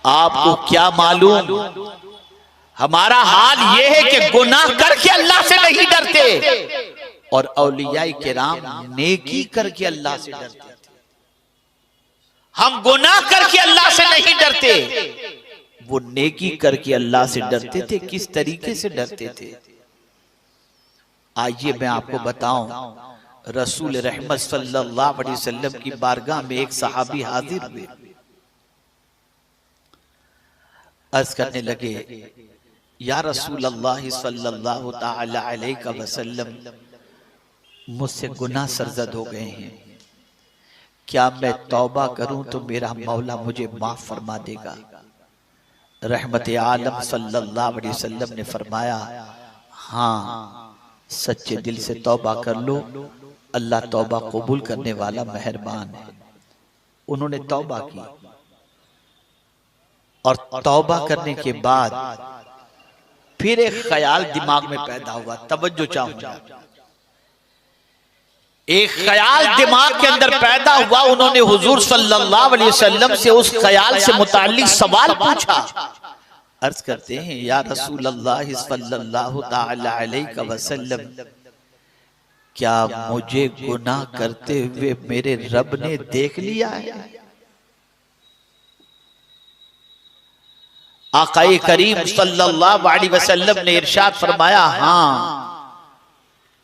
आपको क्या मालूम, हमारा हाल यह है कि गुनाह करके अल्लाह से नहीं डरते और औलियाए किराम नेकी करके अल्लाह से डरते थे। हम गुनाह करके अल्लाह से नहीं डरते, वो नेकी करके अल्लाह से डरते थे। किस तरीके से डरते थे आइए मैं आपको बताऊं। रसूल रहमत सल्लल्लाहु अलैहि वसल्लम की बारगाह में एक सहाबी हाजिर हुए। अर्ज करने लगे, या रसूल अल्लाह सल्लल्लाहु तआला अलैहि वसल्लम, मुझसे गुनाह सरजद हो गए हैं, क्या मैं तौबा करूं तो मेरा मौला मुझे माफ फरमा देगा? रहमत आलम सल्लल्लाहु अलैहि वसल्लम ने फरमाया, हाँ, सच्चे दिल से तौबा कर लो, अल्लाह तौबा कबूल करने वाला मेहरबान है। उन्होंने तौबा की और तौबा करने के बाद फिर एक ख्याल दिमाग में पैदा हुआ। तवज्जो चाहूंगा, एक ख्याल दिमाग के अंदर पैदा हुआ। उन्होंने हुजूर सल्लल्लाहु अलैहि वसल्लम से उस ख्याल से मुताल्लिक सवाल पूछा। अर्ज करते हैं, या रसूल अल्लाह सल्लल्लाहु तआला अलैहि वसल्लम, क्या मुझे गुनाह करते हुए मेरे रब ने देख लिया है? आकाए करीम सल्लल्लाहु अलैहि वसल्लम ने इरशाद फरमाया, हाँ,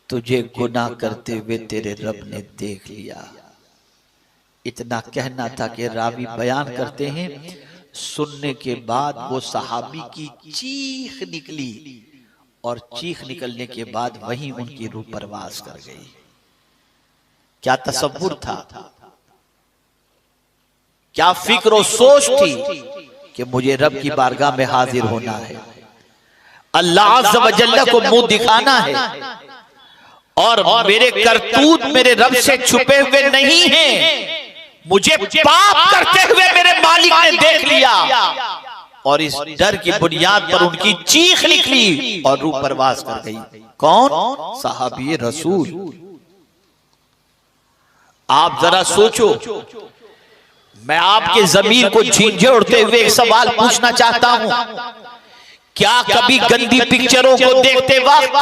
तुझे गुनाह करते हुए तेरे रब ने देख लिया। इतना कहना था कि रावी बयान करते हैं, सुनने के बाद वो सहाबी की चीख निकली और चीख निकलने के बाद वहीं उनकी रूह परवास कर गई। क्या तसव्वुर था, क्या फिक्र और सोच थी कि मुझे रब की बारगाह में हाजिर होना है, अल्लाह अज़्ज़ व जल्ल को मुंह दिखाना है और मेरे करतूत मेरे रब से छुपे हुए नहीं हैं। मुझे पाप करते हुए मेरे मालिक ने देख लिया और इस डर की बुनियाद पर उनकी चीख निकली और रूह परवास कर गई। कौन? सहाबी रसूल। आप जरा सोचो, मैं आपके ज़मीर को झंझोड़ते हुए एक सवाल पूछना चाहता हूं, क्या कभी गंदी पिक्चरों को देखते वक्त,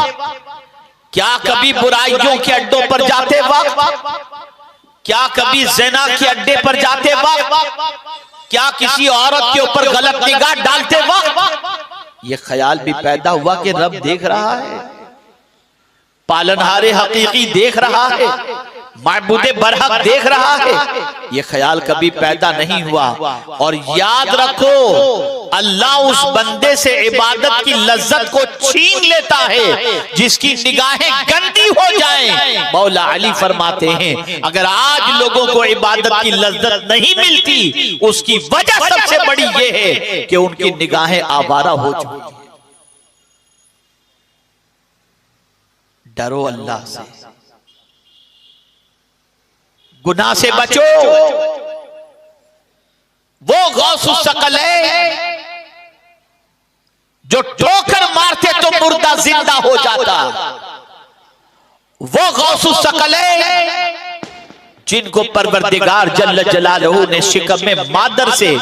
क्या कभी बुराइयों के अड्डों पर जाते वक्त, क्या कभी ज़िना के अड्डे पर जाते वक्त, क्या किसी औरत के ऊपर गलत निगाह डालते वक्त ये ख्याल भी पैदा हुआ कि रब देख रहा है, पालनहारे हकीकी देख रहा है, माबूदे बरहक देख रहा है? ये ख्याल कभी पैदा नहीं हुआ। और याद रखो, अल्लाह उस बंदे से इबादत की लज्जत को छीन लेता है जिसकी निगाहें गंदी हो जाएं। मौला अली फरमाते हैं, अगर आज लोगों को इबादत की लज्जत नहीं मिलती, उसकी वजह सबसे बड़ी ये है कि उनकी निगाहें आवारा हो चुकी हैं। डरो अल्लाह से, गुनाह से बचो। वो गौसुस सकलैन जो ठोकर मारते तो मुर्दा जिंदा हो जाता, वो गौसुस सकलैन जिनको परवरदिगार जल्ल जलालहू ने शिकम में मादर से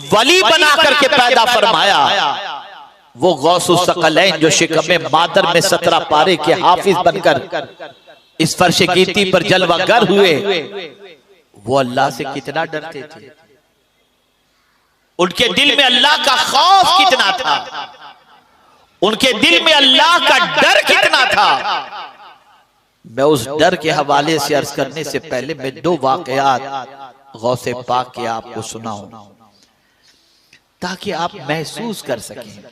वली बना करके पैदा फरमाया, वो गौसुस सकलैन जो शिकम में मादर में 17 पारे के हाफिज बनकर इस फर्श कीर्ति पर जलवागर हुए, वो अल्लाह से कितना डरते थे, उनके दिल में अल्लाह का खौफ कितना था, उनके दिल में अल्लाह का डर कितना था। मैं उस डर के हवाले से अर्ज करने से पहले मैं 2 वाकयात गौसे पाक के आपको सुनाऊं ताकि आप महसूस कर सकें।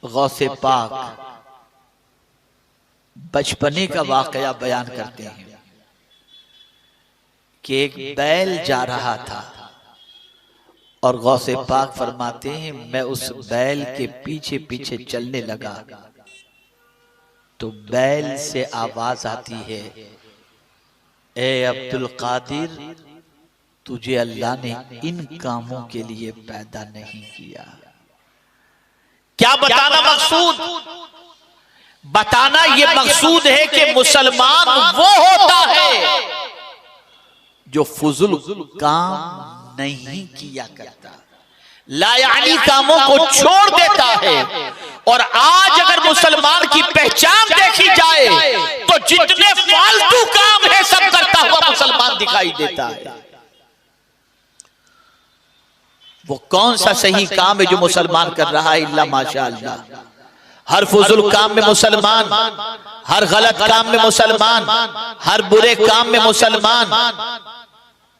गौसे पाक बचपने का वाकया बयान करते हैं कि एक बैल जा रहा था और गौसे पाक फरमाते हैं, मैं उस बैल के पीछे पीछे चलने लगा तो बैल से आवाज आती है, ए अब्दुल कादिर, तुझे अल्लाह ने इन कामों के लिए पैदा नहीं किया। क्या बताना मकसूद? बताना ये मकसूद है कि मुसलमान वो होता है जो फुजुल काम नहीं किया करता, लायानी कामों को छोड़ देता है। और आज अगर मुसलमान की पहचान देखी जाए तो जितने फालतू काम है सब करता हुआ मुसलमान दिखाई देता है। वो कौन सा सही काम है जो मुसलमान कर रहा है? इल्ला माशाअल्लाह। हर फुजुल काम में मुसलमान, हर गलत काम में मुसलमान, हर बुरे काम में मुसलमान।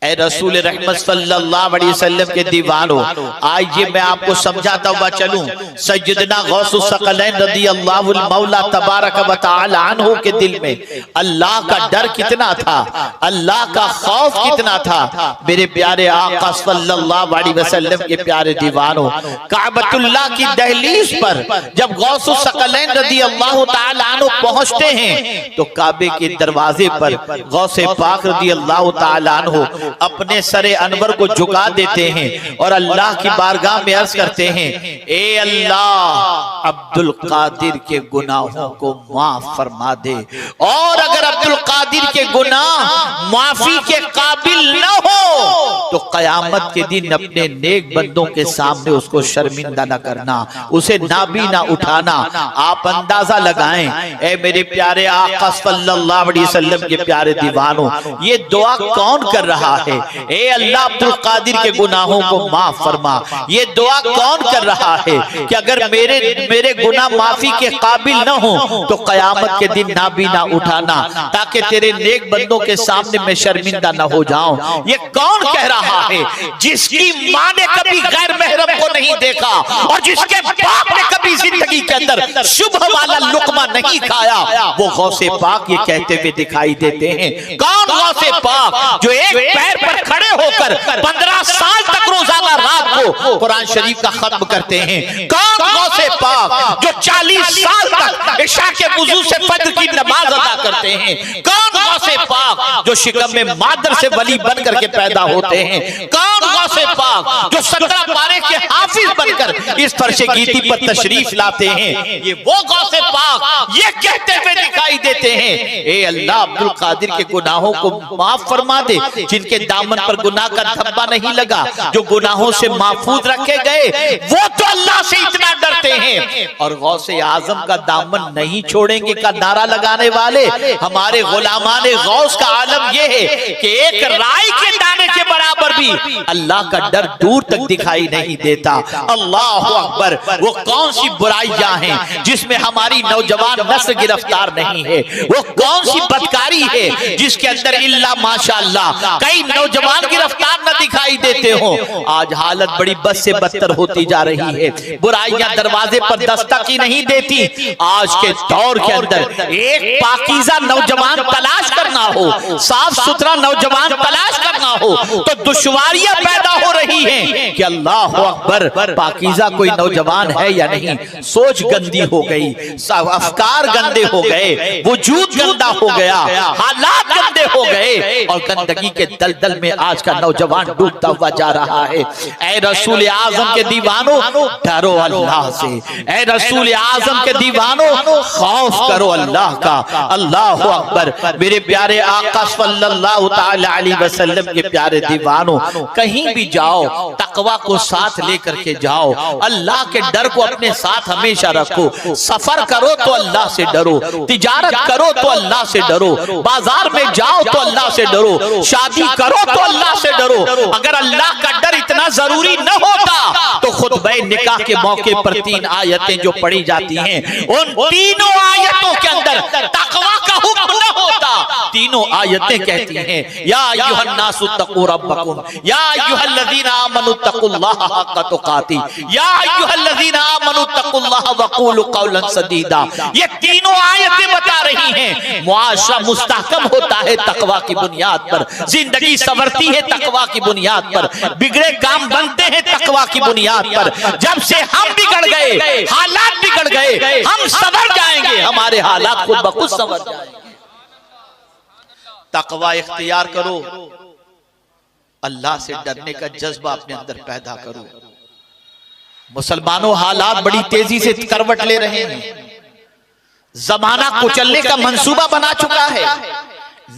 ऐ रसूल रहमत सल्लल्लाहु अलैहि वसल्लम के दीवानों, आइए मैं आपको समझाता हुआ चलूं। सैयदना गौसुस सकलैन रज़ियल्लाहु मौला तबारक व तआला अन्हु के दिल में अल्लाह का डर कितना था, अल्लाह का खौफ कितना था। मेरे प्यारे आका सल्लल्लाहु अलैहि वसल्लम के प्यारे दीवानों, काबतुल्लाह की दहलीज पर जब गौसुस सकलैन रज़ियल्लाहु तआला अन्हु पहुंचते हैं तो काबे के दरवाजे पर गौसे पाक रज़ियल्लाहु तआला अन्हु अपने सरे अनवर को झुका देते हैं और अल्लाह की बारगाह में अर्ज करते हैं, ए अल्लाह अब्दुल कादिर के गुनाहों को माफ फरमा दे। और अगर अब्दुल कादिर के गुनाह माफी के काबिल न हो तो कयामत के दिन अपने नेक बंदों के सामने उसको शर्मिंदा न करना, उसे नाबीना उठाना। आप अंदाजा लगाएं ए मेरे प्यारे आका सल्लल्लाहु अलैहि वसल्लम के प्यारे दीवानों, ये दुआ कौन कर रहा है? ए अल्लाह अब्दुल कादिर के गुनाहों को माफ फरमा। ये दुआ कौन कर रहा है कि अगर मेरे गुनाह माफी के काबिल न हो तो कयामत के दिन नाबीना उठाना, ताकि तेरे नेक बंदों के सामने मैं शर्मिंदा न हो जाऊं। ये कौन कह रहा है? जिसकी माँ ने कभी गैर महरम को नहीं देखा और जिसके बाप ने कभी जिंदगी के अंदर शुभ वाला लुकमा नहीं खाया, वो गौसे पाक ये कहते हुए दिखाई देते हैं। कौन गौसे पाक जो एक पैर पर खड़े होकर 15 साल तक रोजाना रात को कुरान शरीफ का खत्म करते हैं? कौन गौसे पाक जो 40 साल तक इशा के वुजू से फज्र की नमाज अदा करते हैं? कौन गौसे पाक जो शिकम में मादर से वली बन करके पैदा होते हैं? कौन गौसे पाक जो 17 पारे के हाफिज बनकर इस फर्शे गीती पर तशरीफ लाते हैं? ये वो गौसे पाक ये कहते हुए दिखाई देते हैं, ए अल्लाह अब्दुल कादिर के गुनाहों को माफ फरमा दे, जिनके दामन पर गुनाह का धब्बा नहीं लगा, जो गुनाहों से महफूज रखे गए, वो तो अल्लाह से इतना डरते हैं। और गौसे आजम का दामन नहीं छोड़ेंगे का नारा लगाने वाले हमारे गुलामाने गौस का आलम यह है कि एक राई के दाने के बराबर भी अल्लाह का डर दूर तक दिखाई नहीं देता। अल्लाह अकबर। वो कौन सी बुराइयां हैं जिसमें हमारी नौजवान नस्ल गिरफ्तार नहीं है? वो कौन सी बदकारी है जिसके अंदर इल्ला माशाअल्लाह कई नौजवान गिरफ्तार न दिखाई देते हो? आज हालत बड़ी बद से बदतर होती जा रही है। बुराइयां दरवाजे पर दस्तक ही नहीं देती। आज के दौर के अंदर एक पाकीज़ा नौजवान तलाश करना हो, साफ सुथरा नौजवान तलाश करना हो तो दुश्वारियां पैदा हो रही हैं कि अल्लाह अकबर, पाकीज़ा कोई नौजवान है या नहीं? सोच गंदी हो गई, अफकार गंदे हो गए, वजूद गंदा हो गया, हालात गंदे हो गए और गंदगी के दलदल में आज का नौजवान डूबता हुआ जा रहा है। ऐ रसूल आजम के दीवानों, डरो अल्लाह से। ऐ रसूल आजम के दीवानों, खौफ करो अल्लाह का। अल्लाह अकबर। मेरे प्यारे आका सल्लल्लाहु तआला अलैहि वसल्लम के प्यारे दीवानों, कहीं भी जाओ तकवा को साथ लेकर के जाओ, अल्लाह के डर को अपने साथ हमेशा रखो। सफर करो तो अल्लाह से डरो, तिजारत करो तो अल्लाह से डरो, बाजार में जाओ तो अल्लाह से डरो, शादी करो तो अल्लाह से डरो। अगर अल्लाह का डर इतना जरूरी न होता तो खुतबे निकाह के मौके पर 3 आयतें जो पढ़ी जाती हैं, उन तीनों आयतों के अंदर तकवा का हुक्म न होता। तीनों आयतें कहती हैं, या अय्युहन्नासु तक़ू रब्बकुम, या अय्युहल्लज़ीना आमनु तक़ुल्लाहा हक़्क़ तुक़ाती, या अय्युहल्लज़ीना आमनु तक़ुल्लाहा वक़ूलू क़ौलन सदीदा। ये तीनों आयतें बता रही हैं मुआशरा मुस्तहकम होता है तकवा की बुनियाद पर, जिंदगी संवरती है तकवा की बुनियाद पर, बिगड़े काम बनते हैं तकवा की बुनियाद पर। जब से हम बिगड़ गए, हालात बिगड़ गए, हम संवर जाएंगे, हमारे हालात खुद ब खुद संवर जाएंगे। तकवा इख्तियार करो, अल्लाह से डरने का जज्बा अपने अंदर पैदा करो। मुसलमानों, हालात बड़ी तेजी से करवट ले रहे हैं। जमाना कुचलने का मंसूबा बना चुका है,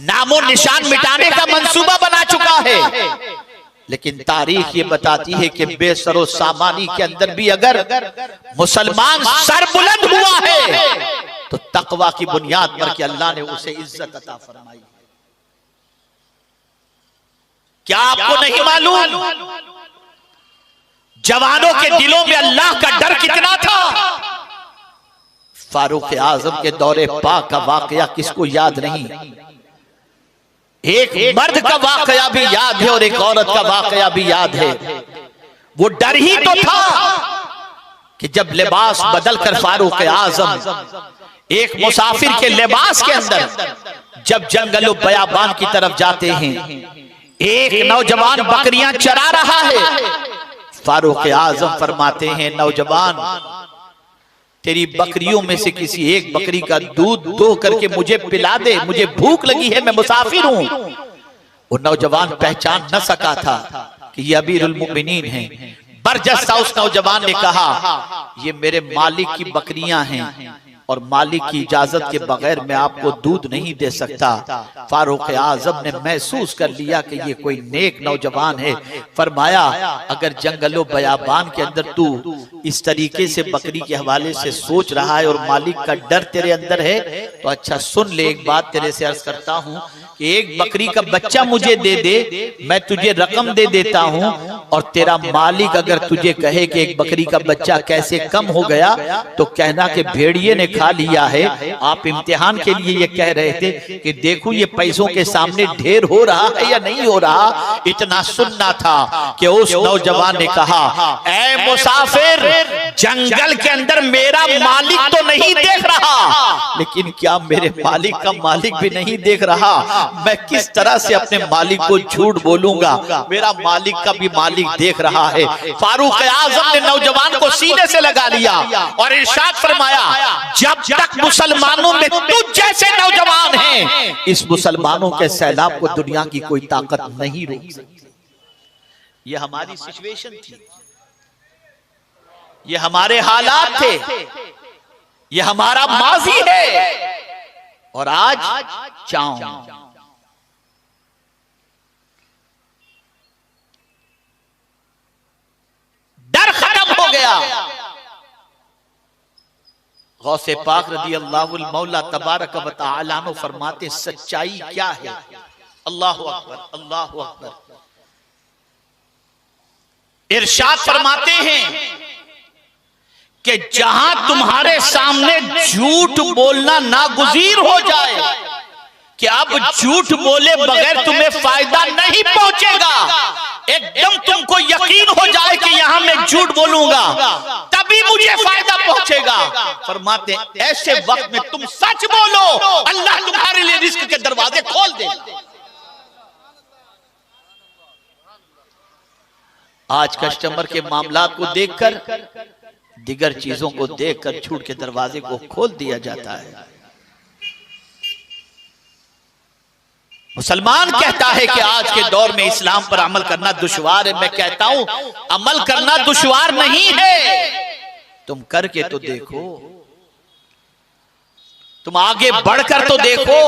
नामो निशान मिटाने का मंसूबा बना चुका है। लेकिन तारीख ये बताती है कि बेसरो सामानी के अंदर भी अगर मुसलमान सर बुलंद हुआ है तो तकवा की बुनियाद पर कि अल्लाह ने उसे इज्जत अता फरमाई। क्या आपको नहीं मालूम जवानों के दिलों में अल्लाह का डर कितना था? फारूक आजम के दौरे पाक का वाकया किसको याद नहीं? एक मर्द का वाकया भी याद है और एक औरत का वाकया भी याद है। वो डर ही तो था कि जब लिबास बदलकर फारूक आजम एक मुसाफिर के लिबास के अंदर जब जंगलों बयाबान की तरफ जाते हैं, एक नौजवान बकरियां चरा रहा है। फारूक आजम फरमाते हैं, नौजवान तेरी बकरियों में से किसी एक बकरी का दूध दो करके मुझे पिला दे, मुझे भूख लगी है, मैं मुसाफिर हूं। वो नौजवान पहचान न सका था कि ये अमीरुल मोमिनीन हैं। बरजस्ता उस नौजवान ने कहा, ये मेरे मालिक की बकरियां हैं और मालिक की इजाजत के बगैर मैं आपको दूध नहीं दे सकता। फारूक आजम ने महसूस कर लिया कि ये कोई नेक नौजवान है। फरमाया, अगर जंगलों बयाबान के अंदर तू इस तरीके से बकरी के हवाले से सोच रहा है और मालिक का डर तेरे अंदर है तो अच्छा सुन ले, एक बात तेरे से अर्ज करता हूं कि एक बकरी का बच्चा मुझे दे दे, मैं तुझे रकम दे देता हूं और तेरा मालिक अगर तुझे कहे कि एक बकरी का बच्चा कैसे कम हो गया तो कहना कि भेड़िए ने खा लिया है। आप इम्तिहान के लिए ये कह रहे थे कि देखो ये पैसों के सामने ढेर हो रहा है या नहीं हो रहा। इतना सुनना था कि उस नौजवान ने कहा, ऐ मुसाफिर, जंगल के अंदर मेरा मालिक तो नहीं देख रहा, लेकिन क्या मेरे मालिक का मालिक भी नहीं देख रहा? मैं किस तरह से अपने मालिक को झूठ बोलूंगा? मेरा मालिक का भी मालिक देख रहा है। फारूक आजम ने नौजवान को सीने से लगा लिया और इरशाद फरमाया, जब तक मुसलमानों में तुझ जैसे नौजवान हैं, इस मुसलमानों के सैलाब को दुनिया की कोई ताकत नहीं रोक सकती। ये हमारी सिचुएशन थी, ये हमारे हालात थे, ये हमारा माजी है और आज चाँव। डर खत्म हो गया। गौसे पाक रदी अल्लाहुल मौला तबारक व तआला फरमाते, सच्चाई क्या है? अल्लाहु अकबर, अल्लाहु अकबर। इरशाद फरमाते हैं कि जहां तुम्हारे सामने झूठ बोलना नागुजीर हो जाए कि अब झूठ बोले बगैर तुम्हें फायदा नहीं पहुंचेगा, एकदम तुमको यकीन हो जाए कि यहां मैं झूठ बोलूंगा तभी मुझे फायदा पहुंचेगा, फरमाते ऐसे वक्त में तुम सच बोलो, अल्लाह तुम्हारे लिए रिस्क के दरवाजे खोल दे। आज कस्टमर के मामलात को देखकर, दिगर चीजों को देखकर झूठ के दरवाजे को खोल दिया जाता है। मुसलमान कहता है कि आज के दौर में इस्लाम पर अमल करना दुश्वार है। मैं कहता हूं अमल करना दुश्वार नहीं है, तुम करके तो देखो, तुम आगे बढ़कर तो देखो,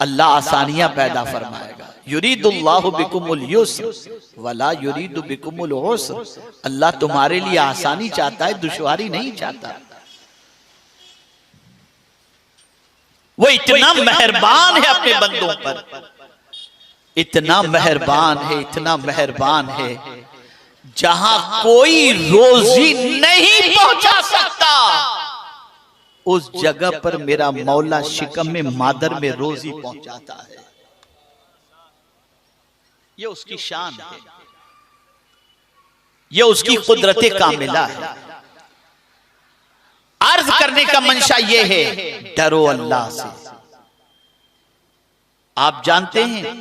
अल्लाह आसानियां पैदा फरमाएगा। युरीदुल्लाहु बिकुमुल युस्र वला युरीदु बिकुमुल उस्र। अल्लाह तुम्हारे लिए आसानी चाहता है, दुश्वारी नहीं चाहता। वो इतना मेहरबान है अपने बंदों पर, इतना मेहरबान है, इतना मेहरबान है, जहां कोई रोजी नहीं पहुंचा सकता उस जगह पर मेरा मौला शिकम में मादर में रोजी पहुंचाता है। ये उसकी शान है, ये उसकी कुदरत कामिला है। अर्ज करने का मंशा ये है, डरो अल्लाह से। आप जानते हैं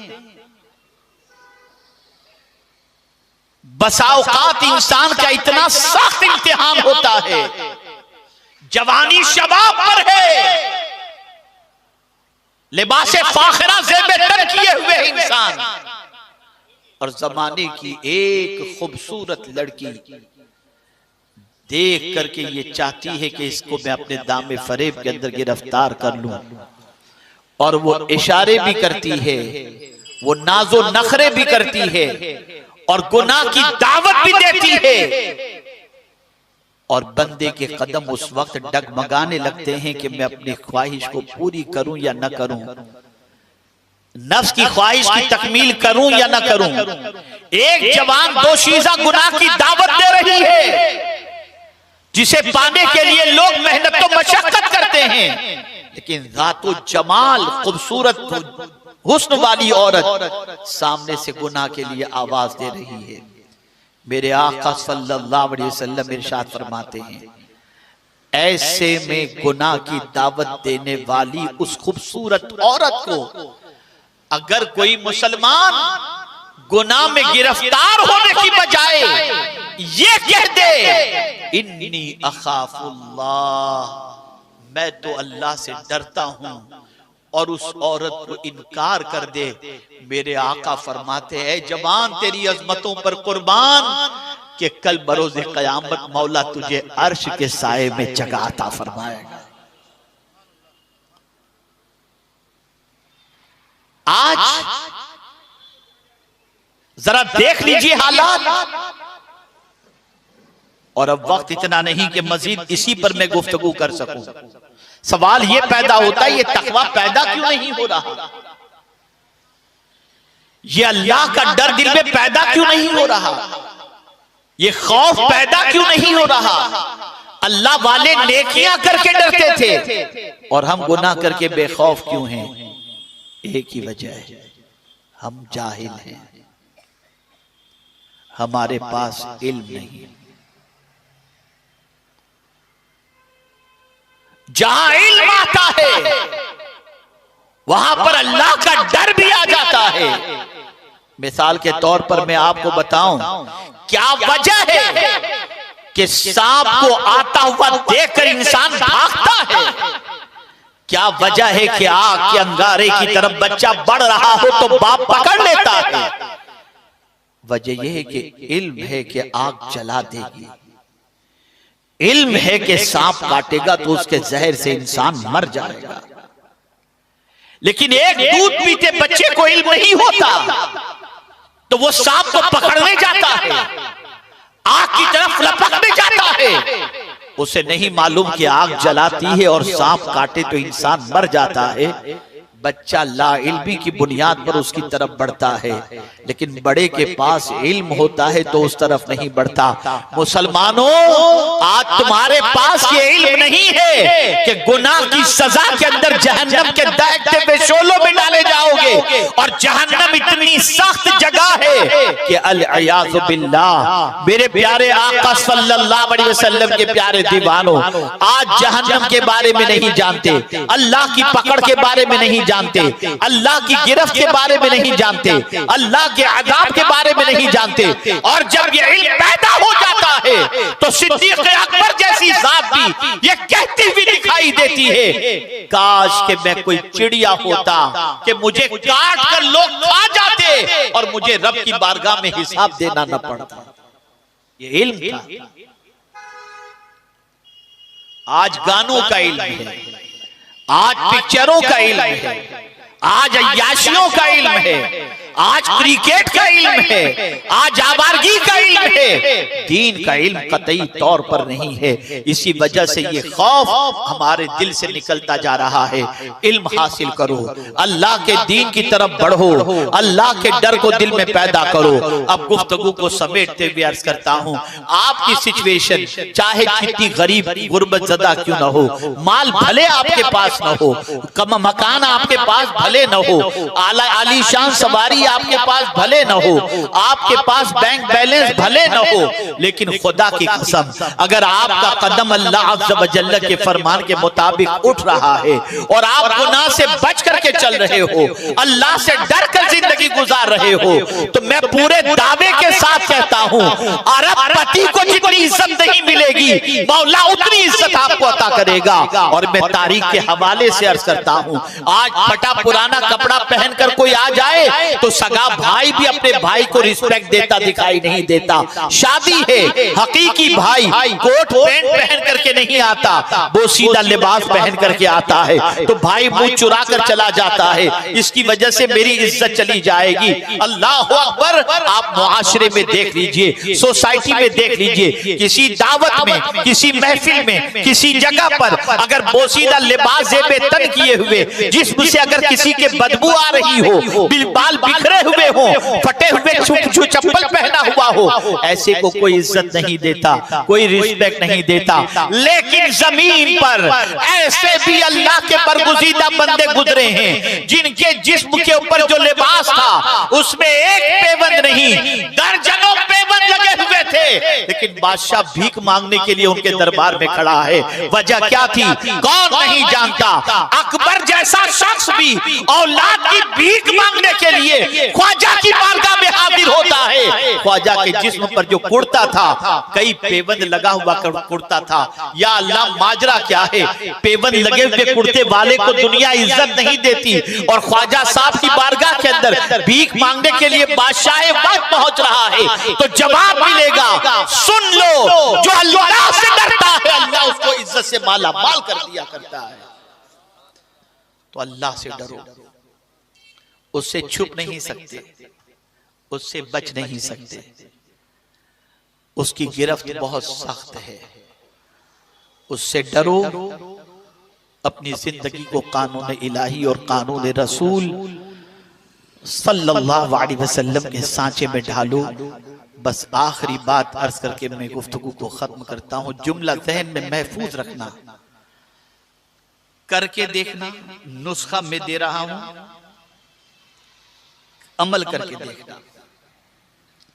बसा औकात इंसान का इतना सख्त इम्तिहान होता है, जवानी शबाब पर है, लिबासे फाखरा ज़ेबे तर किए हुए इंसान, और जमाने की एक खूबसूरत लड़की देख करके ये चाहती है कि इसको मैं अपने दामे फरेब के अंदर गिरफ्तार कर लूं, और वो इशारे भी करती है, वो नाजो नखरे भी करती है और गुनाह की दावत भी देती है, और बंदे के कदम उस वक्त डगमगाने लगते हैं कि मैं अपनी ख्वाहिश को पूरी करूं या न करूं, नफ्स की ख्वाहिश की तकमील करूं या न करूं। एक जवान दोशीज़ा गुनाह की दावत दे रही है, जिसे पाने के लिए लोग मेहनत तो मशक्कत करते हैं, लेकिन ज़ातो जमाल खूबसूरत हुस्न वाली औरत सामने से गुनाह के लिए आवाज दे रही है। मेरे आका सल्लल्लाहु अलैहि वसल्लम इरशाद फरमाते हैं, ऐसे में गुनाह की दावत देने वाली उस खूबसूरत औरत को अगर कोई मुसलमान गुनाह में गिरफ्तार होने की बजाय ये कह दे इन्नी अखाफुल्लाह, मैं तो अल्लाह से डरता हूं, और उस औरत को इनकार कर दे, मेरे आका फरमाते हैं जवान तेरी अजमतों पर कुर्बान कि कल बरोज़े क़यामत मौला तुझे अर्श के साए में जगह अता फरमाएगा। आज जरा देख लीजिए हालात, और अब वक्त इतना नहीं कि मजीद इसी पर मैं गुफ्तगू कर सकूं। सवाल ये पैदा होता है, ये तकवा पैदा क्यों नहीं हो रहा, ये अल्लाह का डर दिल में पैदा क्यों नहीं हो रहा, ये खौफ पैदा क्यों नहीं हो रहा। अल्लाह वाले नेकियां करके डरते थे और हम गुनाह करके बेखौफ क्यों हैं। एक ही वजह है, हम जाहिल हैं, हमारे पास इल्म नहीं। जहां इल्म आता है वहां पर अल्लाह का डर भी आ जाता है। मिसाल के तौर पर मैं आपको बताऊं, क्या वजह है कि सांप को आता हुआ देखकर इंसान भागता है। क्या वजह है कि आग के अंगारे की तरफ बच्चा बढ़ रहा हो तो बाप पकड़ लेता है। वजह यह है कि इल्म है कि आग जला देगी, इल्म है कि सांप काटेगा तो उसके जहर से इंसान मर जाएगा। लेकिन एक दूध पीते बच्चे को इल्म नहीं होता तो वो सांप को पकड़ने जाता है, आग की तरफ लपकने जाता है। उसे नहीं मालूम कि आग जलाती है और सांप काटे तो इंसान मर जाता है। बच्चा लाइल्मी की बुनियाद पर उसकी तरफ बढ़ता है, लेकिन बड़े के पास इल्म होता है तो उस तरफ नहीं बढ़ता। मुसलमानों, आज तुम्हारे पास ये इल्म नहीं है कि गुनाह की सजा के अंदर जहन्नम के दहकते हुए शोलों में डाले जाओगे, और जहन्नम इतनी सख्त जगह है कि अल-इयाज़ु बिल्लाह। मेरे प्यारे आका सल्लल्लाहु अलैहि वसल्लम के प्यारे दीवानों, आज जहन्नम के बारे में नहीं जानते, अल्लाह की पकड़ के बारे में नहीं जानते, अल्लाह की गिरफ्त के बारे में नहीं जानते, अल्लाह के अज़ाब के बारे में नहीं जानते। और जब ये इल्म पैदा हो जाता है तो सिद्दीक़ अकबर जैसी ज़ात भी ये कहती हुई दिखाई देती है, काश कि मैं कोई चिड़िया होता कि मुझे काट कर लोग खा जाते और मुझे रब की बारगाह में हिसाब देना न पड़ता। ये इल्म था। आज गानों का इल्म है, आज पिक्चरों का इल्म है, आज अय्याशियों का इल्म है, आज क्रिकेट का इल्म है, आज आवारगी का इल्म है, दीन का इल्म कतई तौर पर नहीं है। इसी वजह से ये खौफ हमारे दिल से निकलता जा रहा है। इल्म हासिल करो, अल्लाह के दीन की तरफ बढ़ो, अल्लाह के डर को दिल में पैदा करो। अब गुफ्तगू को समेटते हुए अर्ज करता हूँ, आपकी सिचुएशन चाहे कितनी गरीब गुर्बत ज़दा क्यों न हो, माल भले आपके पास न हो, मकान आपके पास भले न हो, आलीशान सवारी आपके पास भले न हो, आपके पास बैंक बैलेंस भले न हो, लेकिन खुदा की कसम अगर आपका कदम अल्लाह अज़्ज़ व जल्ल के फरमान के मुताबिक उठ रहा है और आप गुनाह से बच करके चल रहे हो, अल्लाह से डर कर जिंदगी गुजार रहे हो, तो मैं पूरे दावे के साथ कहता हूँ, अरबपति को जितनी इज्जत नहीं मिलेगी मौला उतनी इज्जत आपको अता करेगा। और मैं तारीख के हवाले से अर्ज करता हूँ, आज फटा पुराना कपड़ा पहनकर कोई आ जाए तो सगा भाई भी अपने भाई को रिस्पेक्ट देता दिखाई नहीं देता। शादी है, हकीकी भाई कोट पैंट पहन करके नहीं आता, बोसीदा लिबास पहन करके आता है, तो भाई मुंह चुरा कर चला जाता है, इसकी वजह से मेरी इज्जत चली जाएगी। अल्लाह अकबर। आप मुआशरे में देख लीजिए, सोसाइटी में देख लीजिए, किसी दावत में, किसी महफिल में, किसी जगह पर अगर बोसीदा लिबास जेबे तन किए हुए जिस्म से अगर किसी के बदबू आ रही हो, बाल बिखरे हुए हो, फटे हुए चप्पल पहना हुआ हो, ऐसे को कोई इज्जत नहीं देता, कोई रिस्पेक्ट नहीं देता। लेकिन जमीन पर ऐसे भी अल्लाह के बरगुज़ीदा बंदे गुजरे हैं जिनके जिस्म के ऊपर जो लिबास था उसमें एक पेबंद नहीं, दर्जनों पेबंद लगे हुए थे, लेकिन बादशाह भीख मांगने के लिए उनके दरबार में खड़ा है। वजह क्या थी कौन नहीं जानता। अकबर जैसा शख्स भी औलाद की भीख मांगने के लिए ख्वाजा की बारगाह में हाजिर होता है। ख्वाजा के जिस्म पर जो कुर्ता था, कई पेबंद लगा हुआ कुर्ता था। या अल्लाह, माजरा क्या है, पेबंद लगे हुए कुर्ते वाले को दुनिया इज्जत नहीं देती, और ख्वाजा साहब की बारगाह के अंदर भीख मांगने के लिए बादशाह वक्त पहुंच रहा है, तो जवाब मिलेगा। सुन लो, जो अल्लाह से डरता है अल्लाह उसको इज्जत से माला माल कर दिया करता है। तो अल्लाह से डरो, उससे छुप नहीं सकते, उससे बच नहीं सकते, उसकी गिरफ्त बहुत सख्त है। उससे डरो, अपनी जिंदगी को कानून इलाही और कानून रसूल सल्लल्लाहु अलैहि वसल्लम के सांचे में ढालो। बस आखिरी बात अर्ज करके मैं गुफ्तगू को खत्म करता हूं। जुमला ज़हन में महफूज रखना, करके देखना, नुस्खा मैं दे रहा हूं, अमल करके देखना।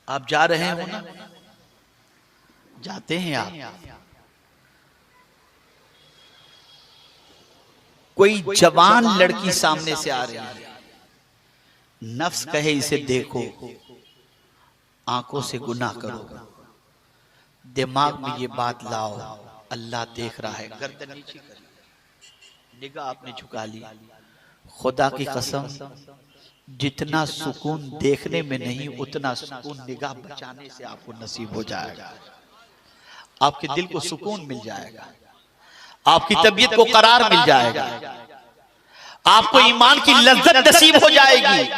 आप जा रहे हो ना, जाते हैं आप, कोई जवान लड़की सामने से आ रही है, नफ्स कहे इसे देखो, आंखों से गुनाह करो, दिमाग में ये बात लाओ, अल्लाह देख रहा है, गर्दन नीचे कर, निगाह आपने झुका ली। खुदा की कसम, जितना सुकून देखने में नहीं उतना सुकून निगाह बचाने से आपको नसीब हो जाएगा। आपके दिल को सुकून मिल जाएगा, आपकी तबीयत को करार मिल जाएगा, आपको ईमान की लज्जत नसीब हो जाएगी,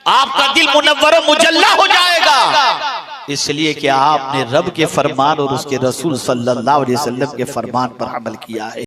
आपका दिल मुनव्वर मुजल्ला हो जाएगा। इसलिए कि आपने रब के फरमान और उसके रसूल सल्लल्लाहु अलैहि वसल्लम के फरमान पर अमल किया है।